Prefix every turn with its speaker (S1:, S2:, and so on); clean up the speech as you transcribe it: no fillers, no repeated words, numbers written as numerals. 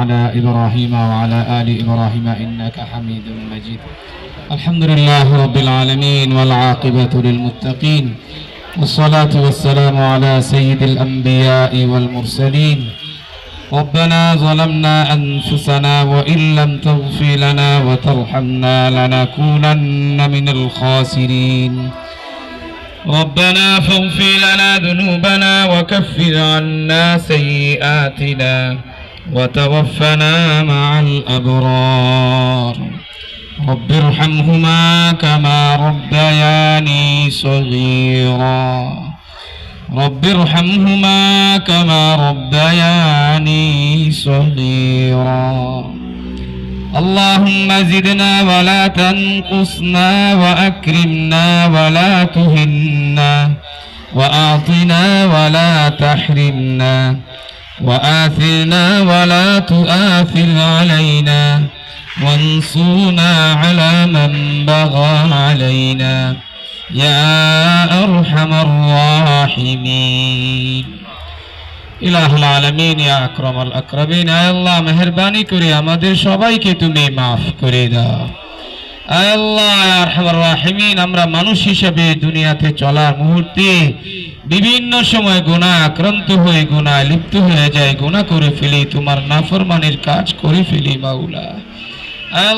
S1: على إبراهيم وعلى آل إبراهيم إنك حميد مجيد. الحمد لله رب العالمين والعاقبة للمتقين والصلاة والسلام على سيد الأنبياء والمرسلين. ربنا ظلمنا أنفسنا وإن لم تغفر لنا وترحمنا لنكونن من الخاسرين. ربنا فاغفر لنا ذنوبنا وكفر عنا سيئاتنا وتوفنا مع الأبرار. رب ارحمهما كما ربياني صغيرا. رب ارحمهما كما ربياني صغيرا. اللهم زدنا ولا تنقصنا وأكرمنا ولا تهنا وأعطنا ولا تحرمنا وآثرنا ولا تؤاثر علينا وانصرنا على من بغى علينا يا أرحم الراحمين. ইলাহুল আলামিন ইয়া আকরামাল আকরামিন। আয় আল্লাহ মেহেরবানি করে আমাদের সবাইকে তুমি মাফ করে দাও। আয় আল্লাহ ইয়া আরহামার রাহিমিন, আমরা মানুষ হিসেবে দুনিয়াতে চলার মুহূর্তে বিভিন্ন সময় গুনাহ আক্রান্ত হয়ে গুনাহ লিপ্ত হয়ে যায়, গুনাহ করে ফেলি, তোমার নাফরমানির কাজ করে ফেলি মাওলা। আয়